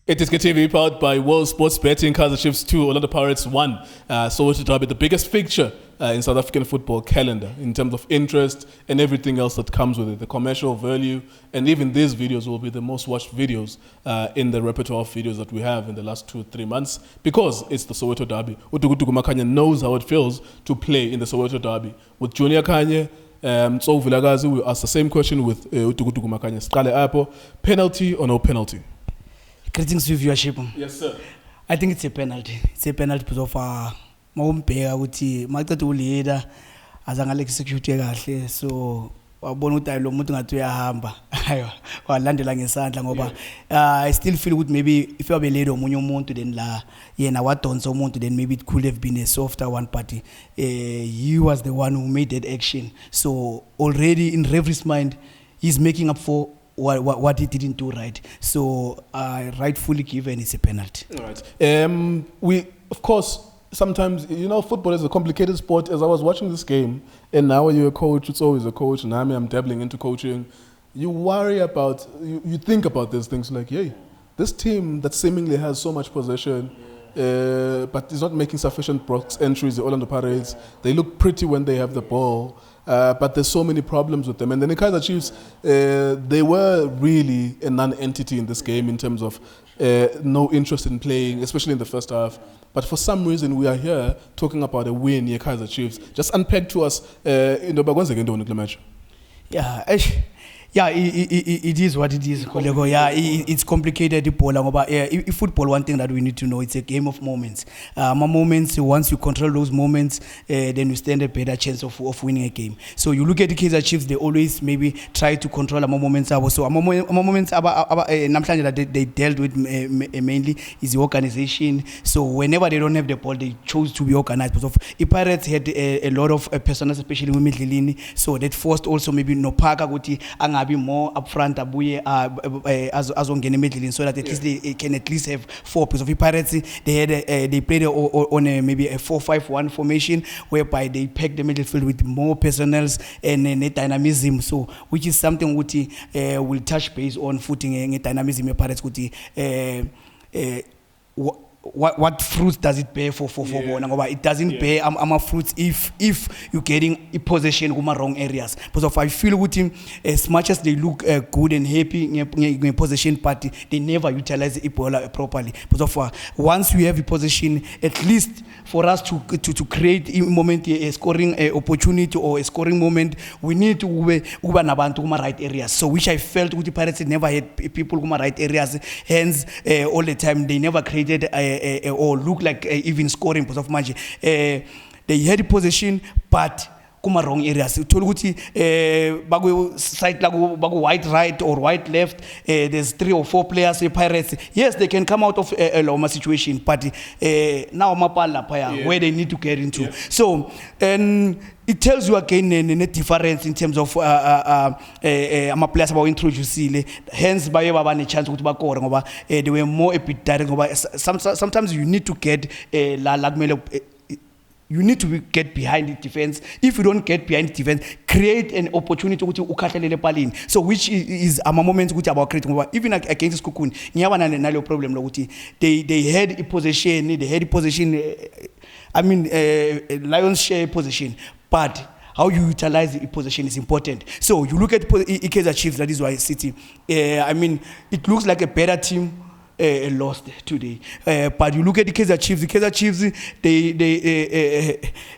It is KTV powered by World Sports Betting. Kaizer Chiefs 2, Orlando Pirates 1. Soweto Derby, the biggest fixture in South African football calendar in terms of interest and everything else that comes with it. The commercial value, and even these videos will be the most watched videos in the repertoire of videos that we have in the last 2-3 months because it's the Soweto Derby. Utukutuku Makanye knows how it feels to play in the Soweto Derby. With Junior Kanye, so Vilagazi, we ask the same question with Utukutuku Makanye. Skale Apo, penalty or no penalty? Greetings viewership. Yes, sir. I think it's a penalty. It's a penalty because of mawumbheka ukuthi maqeda uleader azange execute kahle, so wabona ukuthi lo muntu ngathi uyahamba ayo walandela ngesandla ngoba I still feel ukuthi maybe if you be leader omunye umuntu then la yena wadonsa umuntu then maybe it could have been a softer one, but he was the one who made that action, so already in referee's mind he's making up for what he didn't do right, so rightfully given it's a penalty. All right. We of course sometimes football is a complicated sport. As I was watching this game, and now when you're a coach, it's always a coach, and I'm dabbling into coaching. You worry about, you think about these things like, hey, this team that seemingly has so much possession, but is not making sufficient box entries, the Orlando Pirates. They look pretty when they have the ball. But there's so many problems with them. And then the Kaizer Chiefs, they were really a non-entity in this game in terms of no interest in playing, especially in the first half. But for some reason, we are here talking about a win near Kaizer Chiefs. Just unpack to us, Yeah, it is what it is, Kolego. Yeah, it's complicated. Football, one thing that we need to know, it's a game of moments. Moments, once you control those moments, then you stand a better chance of winning a game. So you look at the Kaizer Chiefs, they always maybe try to control moments. So moments that they dealt with mainly is the organization. So whenever they don't have the ball, they chose to be organized. Because the Pirates had a lot of personals, especially with Midlilini. So that forced also maybe Nopaka Guti be more upfront abuye as on middle, so that at least they can at least have 4 pieces of Pirates. They played on maybe a 4-5-1 formation whereby they packed the middle field with more personnels and dynamism, so which is something which will touch base on footing dynamism Pirates. What fruits does it bear for bona? It doesn't bear fruits if you're getting a possession in wrong areas. Because I feel with him, as much as they look good and happy in possession party, they never utilize the ball properly. Because once we have a possession, at least for us to create a moment, a scoring opportunity or a scoring moment, we need to uba nabantu kuma right areas. So which I felt with the Pirates never had people kuma right areas. Hence, all the time they never created or look like even scoring because of magic. They had the possession, but kuma wrong areas. Toluguti bagu side bagu white right or white left. There's 3 or 4 players. Pirates, yes, they can come out of a Loma situation, but now mapala where they need to get into. Yeah. So and it tells you again a difference in terms of players about introduce. Hence, by a chance to they were more a bit direct. Sometimes you need to get you need to get behind the defense. If you don't get behind the defense, create an opportunity to ukathelele palini. So which is a moment about creating. Even against Kukun, no problem. They had a possession. I mean, Lions share possession, but how you utilize the possession is important. So you look at Kaizer Chiefs, that is why City. I mean, it looks like a better team. Lost today, but you look at the Kaizer Chiefs.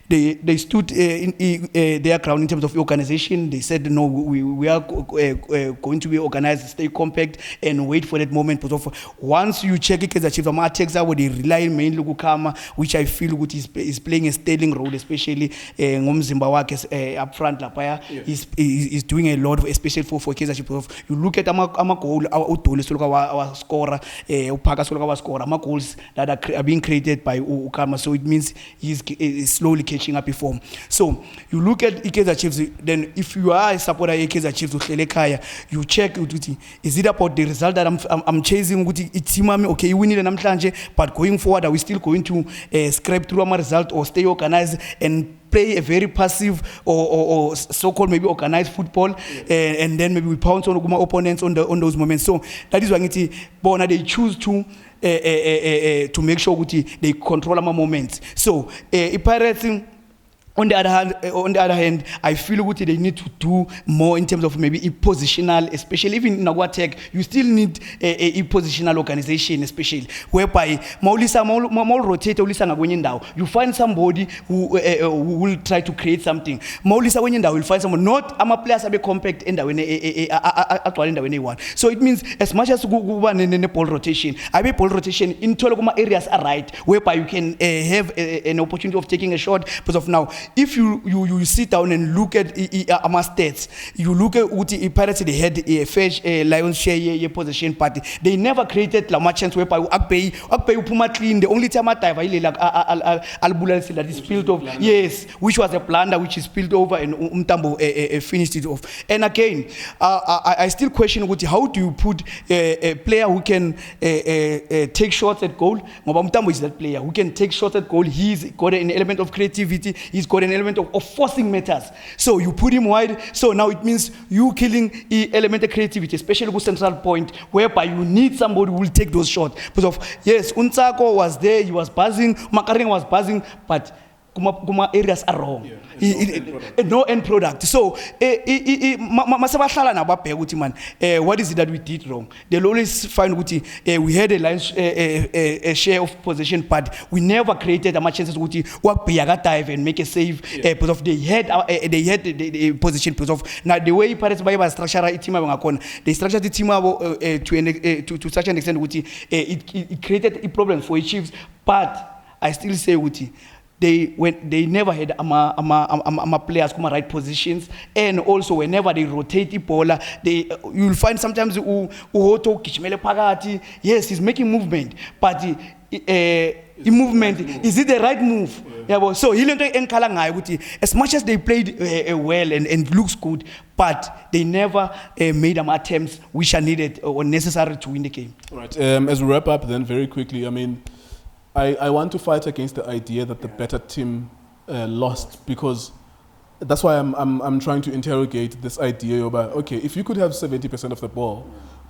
They stood in their ground in terms of organization. They said, no, we are going to be organized, stay compact, and wait for that moment. But once you check Kaizer Chiefs, attacks where they rely mainly on Kama, which I feel is playing a sterling role, especially Ngomzimba up front. Lapaya is doing a lot, especially for Kaizer Chiefs. You look at our goal, our scorer. Goals that are being created by Ukama, so it means he's slowly catching up in form. So you look at Kaizer Chiefs, then if you are a supporter of Kaizer Chiefs, you check, is it about the result that I'm chasing? Okay, we need an but going forward, are we still going to scrape through our result or stay organized and play a very passive or so-called maybe organized football, and then maybe we pounce on our opponents on those moments. So that is why they choose to make sure they control our moments. So Pirates, on the other hand, I feel what they need to do more in terms of maybe a positional, especially even in our tech, you still need a positional organization, especially whereby more rotate, you find somebody who will try to create something. Will find someone, not a players are compact in the way. So it means as much as go in ball rotation, I ball rotation in all areas are right, whereby you can have an opportunity of taking a shot. Because of now, if you sit down and look at our stats, you look at what Pirates they had a fair Lions share possession party. They never created much chance whereby Akpay Puma clean. The only time I that is spilled over. Yes, which was a blunder which is spilled over and Umtambo finished it off. And again, I still question how do you put a player who can take shots at goal? Umtambo is that player who can take shots at goal. He's got an element of creativity. He's got an element of forcing matters. So you put him wide. So now it means you killing the element of creativity, especially with central point, whereby you need somebody who will take those shots. Because yes, Unsako was there. He was buzzing. Makaring was buzzing, but Kuma areas are wrong. No end product. So, what is it that we did wrong? They'll always find we had a share of possession, but we never created a much chances work dive and make a save because of they had the position because of now the way Pirates by structure they structured the team to such an extent it created a problem for Chiefs, but I still say they never had players come right positions, and also whenever they rotate the ball, you'll find sometimes yes, he's making movement, but the movement is it the right move? Yeah, so as much as they played well and looks good, but they never made attempts which are needed or necessary to win the game. All right. As we wrap up, then very quickly, I mean, I want to fight against the idea that the better team lost, because that's why I'm trying to interrogate this idea about, okay, if you could have 70% of the ball,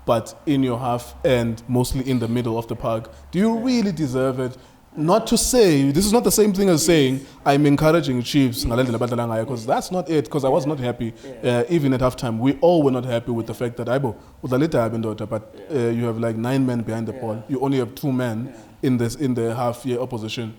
but in your half and mostly in the middle of the park, do you really deserve it? Not to say, this is not the same thing as saying I'm encouraging Chiefs, because that's not it, because I was not happy, even at halftime. We all were not happy with the fact that but you have like 9 men behind the ball. You only have 2 men in the half-year opposition.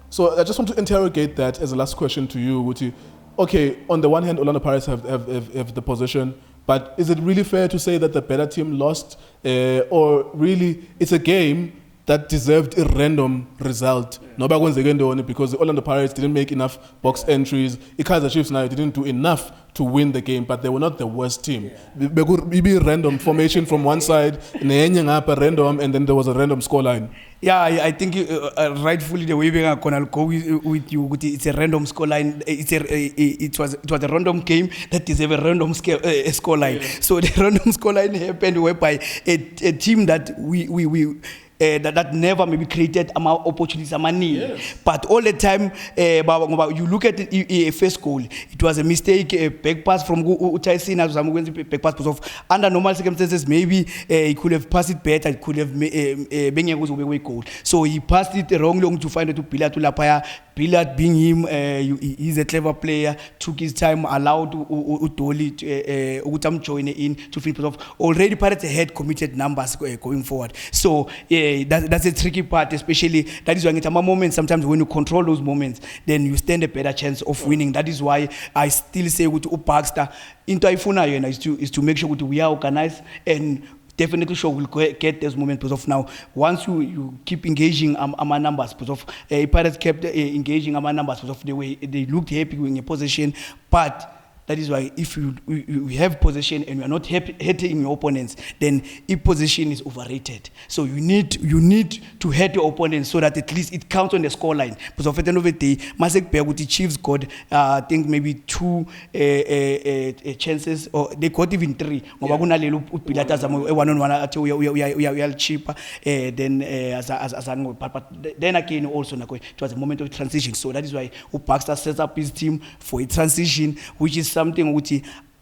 So I just want to interrogate that as a last question to you, Wuti. Okay, on the one hand, Orlando Pirates have the possession, but is it really fair to say that the better team lost, or really it's a game that deserved a random result? Because the Orlando Pirates didn't make enough box entries. Kaizer Chiefs now didn't do enough to win the game, but they were not the worst team. There could be random formation from one side, random, and then there was a random scoreline. Yeah, I think rightfully the way we're gonna go with you, it's a random scoreline. It was a random game that deserves a random scoreline. So the random scoreline happened whereby a team that that never maybe created opportunities, but all the time, you look at the first goal, it was a mistake, back pass from Utaisin, back pass of under normal circumstances, maybe he could have passed it better, it could have been a goal. So he passed it wrongly to find it to Pilar to Lapaya. Pilar being him, he's a clever player, took his time, allowed Utoli to join in to finish off. Already Pirates had committed numbers going forward. So that's a tricky part, especially that is why in moments, sometimes when you control those moments, then you stand a better chance of winning. That is why I still say with Baxter, into Ifuna is to make sure we are organized and definitely sure we'll get those moments because of now. Once you keep engaging our numbers, because of Pirates kept engaging our numbers because of the way they looked happy in a position, but That is why if you have possession and you are not hitting your opponents, then if possession is overrated. So you need to hit your opponents so that at least it counts on the scoreline. Because at the end of the day, Masek Beaguti Chiefs got I think maybe 2 chances, or they got even 3. Ngoba kunalelo uPilata zama 1-on-1 athi uya cheaper then but then again also it was a moment of transition. So that is why Baxter sets up his team for a transition, which is something which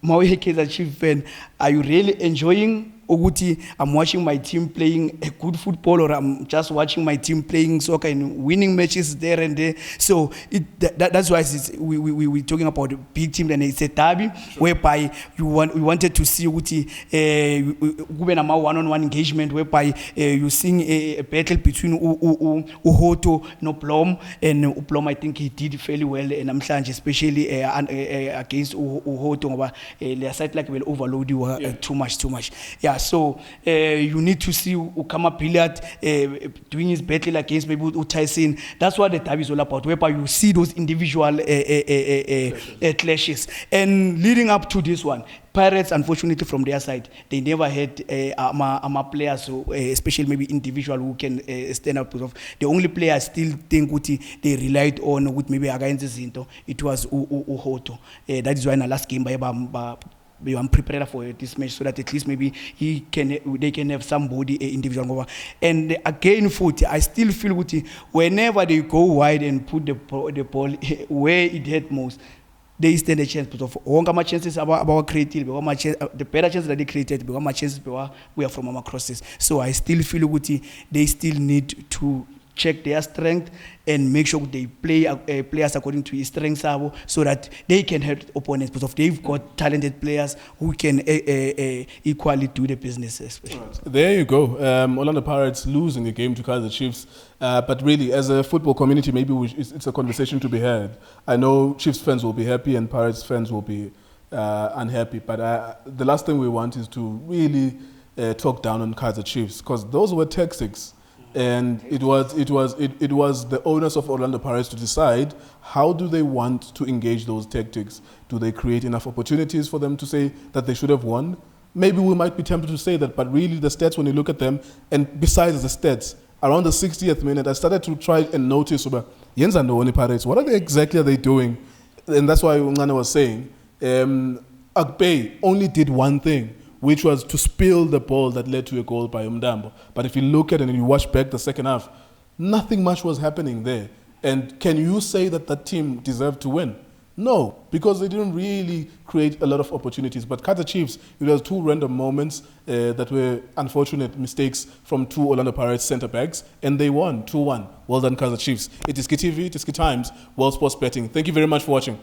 Maui Kaizer Chiefs fan, are you really enjoying Oguti? I'm watching my team playing a good football, or I'm just watching my team playing soccer and winning matches there and there. So that's why we're talking about a big team, and it's a derby whereby we wanted to see Oguti one-on-one engagement, whereby you seeing a battle between Uhoto and Uplom, and Uplom I think he did fairly well, and Namhlanje especially against Uhoto. Their side like will overload you too much. Yeah, so you need to see Ukama Pillat doing his battle against maybe Tyson. That's what the derby is all about, whereby you see those individual clashes. And leading up to this one, Pirates, unfortunately, from their side, they never had players, so, especially maybe individual, who can stand up. The only player I still think they relied on with maybe against Zinto, it was Uhoto. That is why in the last game, I'm prepared for this match so that at least maybe they can have somebody individual. And again, I still feel whenever they go wide and put the ball where it hurt most, they stand a chance. But of chances about creating, the better chances that they created, my chances we are from our crosses. So I still feel they still need to check their strength and make sure they play players according to his strengths, so that they can help opponents, because they've got talented players who can equally do the business. Right. There you go. Orlando Pirates losing the game to Kaizer Chiefs. But really, as a football community, maybe it's a conversation to be had. I know Chiefs fans will be happy and Pirates fans will be unhappy. But the last thing we want is to really talk down on Kaizer Chiefs, because those were tactics. And it was the owners of Orlando Pirates to decide how do they want to engage those tactics. Do they create enough opportunities for them to say that they should have won? Maybe we might be tempted to say that, but really the stats, when you look at them, and besides the stats, around the 60th minute, I started to try and notice, Yenza Ndoni Pirates, what exactly are they doing? And that's why Ungane was saying, Akbay only did one thing, which was to spill the ball that led to a goal by Umdambo. But if you look at it and you watch back the second half, nothing much was happening there. And can you say that that team deserved to win? No, because they didn't really create a lot of opportunities. But Kaizer Chiefs, it was 2 random moments that were unfortunate mistakes from 2 Orlando Pirates centre-backs, and they won 2-1. Well done, Kaizer Chiefs. It is KTV, it is K Times, World Sports Betting. Thank you very much for watching.